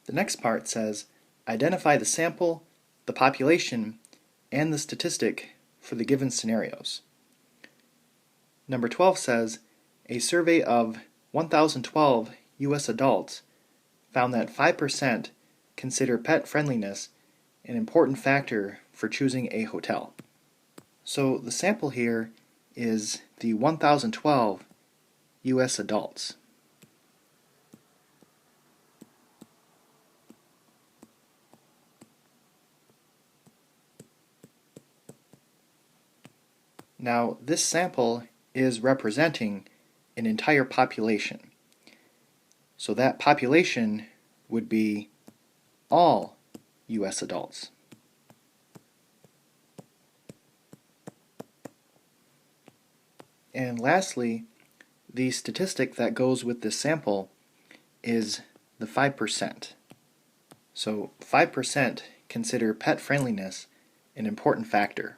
The next part says, identify the sample, the population, and the statistic for the given scenarios. Number 12 says, a survey of 1,012 U.S. adults found that 5% consider pet friendliness an important factor for choosing a hotel. So the sample here is the 1,012 U.S. adults. Now, this sample is representing an entire population. So that population would be all U.S. adults. And lastly, the statistic that goes with this sample is the 5%. So 5% consider pet friendliness an important factor.